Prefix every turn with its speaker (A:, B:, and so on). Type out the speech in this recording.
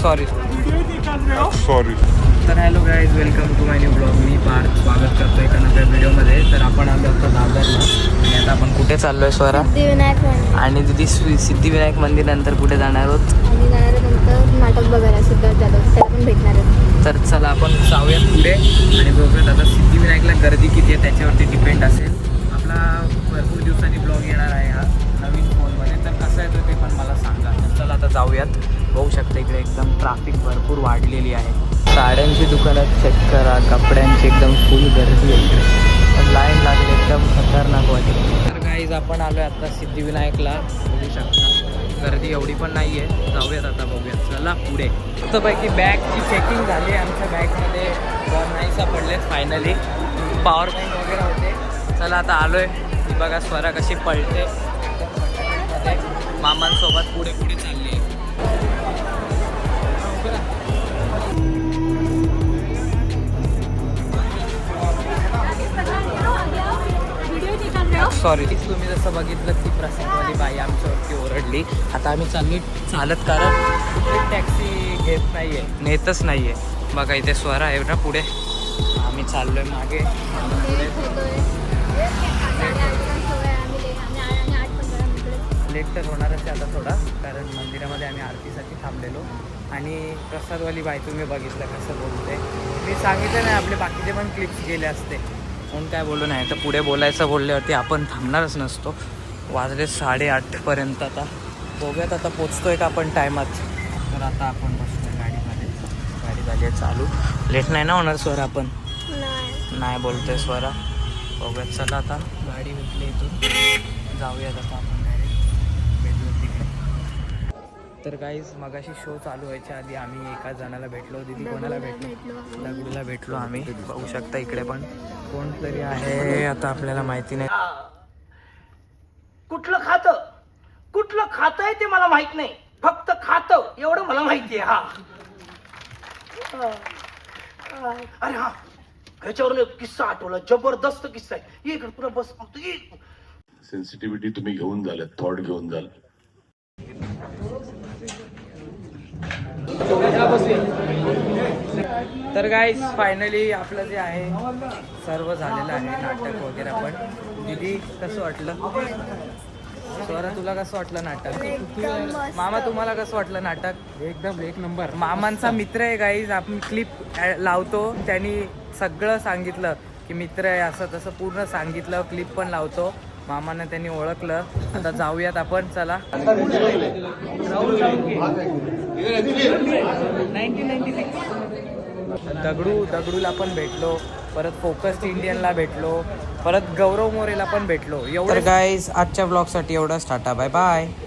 A: Sorry
B: sorry.
A: तर hello guys, welcome to my new blog. मी पार्थ स्वागत करतो एका नव्या व्हिडिओमध्ये. तर आपण आलो आता दादरला आणि आता आपण कुठे चाललो आहे स्वरा?
C: सिद्धिविनायक मंदिर.
A: आणि दिदी सिद्धिविनायक मंदिर नंतर कुठे जाणार आहोत?
C: आम्ही जाणार आहे नंतर नाटक बघायला सिद्धार्थ जाधव, त्याला पण भेटणार आहे.
A: तर चला आपण जाऊयात पुढे आणि बघूयात आता सिद्धिविनायकला गर्दी किती आहे त्याच्यावरती डिपेंड असेल. आपला भरपूर दिवसांनी ब्लॉग येणार आहे हा नवीन फोनमध्ये, तर कसं येतो ते पण मला सांगा. तर चला आता जाऊयात. बघू शकता इकडे एकदम ट्रॅफिक भरपूर वाढलेली आहे. साड्यांची दुकानात चेक करा, कपड्यांची एकदम फुल गर्दी आहे इकडे, पण लाईन लागली एकदम खतरनाक वाटते. तर गाईज आपण आलो आहे आता सिद्धिविनायकला, बघू शकता गर्दी एवढी पण नाही आहे. जाऊयात आता, बघूयात. चला पुढे. मस्तपैकी बॅगची चेकिंग झाली. आमच्या बॅगमध्ये नाही सापडलेत फायनली. पॉवर बँक वगैरे होते. चला आता आलो आहे. ती बघा स्वरा कशी पळते मामांसोबत पुढे पुढे चालली आहे. सॉरी, तुम्ही जसं बघितलं ती प्रसिद्धवाली बाई आमच्यावरती ओरडली. आता आम्ही चालत कारण टॅक्सी घेत नाही आहे, नेतच नाही आहे. बघा इथे स्वरा आहे ना पुढे, आम्ही चाललो आहे मागे. लेट तर होणारच आहे आता थोडा, कारण मंदिरामध्ये आम्ही आरतीसाठी थांबलेलो. आणि प्रसादवाली बाई तुम्ही बघितलं कसं बोलते. मी सांगितलं नाही आपले बाकीचे पण क्लिप्स गेले असते, म्हणून काय बोलू नाही. तर पुढे बोलायचं बोलल्यावरती आपण थांबणारच नसतो. वाजले 8:30पर्यंत. आता बघूयात आता पोचतोय का आपण टायमात. तर आता आपण बसतोय गाडीमध्ये. गाडी झाली आहे चालू. लेट नाही ना होणार स्वरा? आपण नाही बोलतोय स्वरा. बघूयात. चला आता गाडी भेटली, इथून जाऊयात आता आपण डायरेक्ट भेटलो तिकडे. तर गाईज मगाशी शो चालू व्हायच्या आधी आम्ही एका जणाला भेटलो. दिदी कोणाला भेटलो? दगडूला भेटलो आम्ही. बघू शकता इकडे पण कोणतरी आहे, आता आपल्याला माहिती नाही.
D: कुठलं खातं आहे ते मला माहित नाही, फक्त खातं एवढं मला माहिती आहे. अरे हा, ह्याच्यावरून एक किस्सा आठवला, जबरदस्त किस्सा आहे. इकडे तुला बस.
B: सेन्सिटिव्हिटी तुम्ही घेऊन झालं, थॉट घेऊन झालं.
A: तर गाईज फायनली आपलं जे आहे सर्व झालेलं आहे, नाटक वगैरे. पण दीदी कसं वाटलं? स्वरा तुला कसं वाटलं नाटक? मामा तुम्हाला कसं वाटलं नाटक?
E: एकदम एक नंबर.
A: मामांचा मित्र आहे गाईज, आपण क्लिप लावतो. त्यांनी सगळं सांगितलं की मित्र आहे असं तसं पूर्ण सांगितलं. क्लिप पण लावतो. मामांना त्यांनी ओळखलं. आता जाऊयात आपण. चला. 1996 दगडूला पण भेटलो, परत फोकस्ड इंडियनला भेटलो, परत गौरव मोरेला पण भेटलो. एवढं गाईज आजच्या ब्लॉगसाठी एवढंच. Tata, bye bye.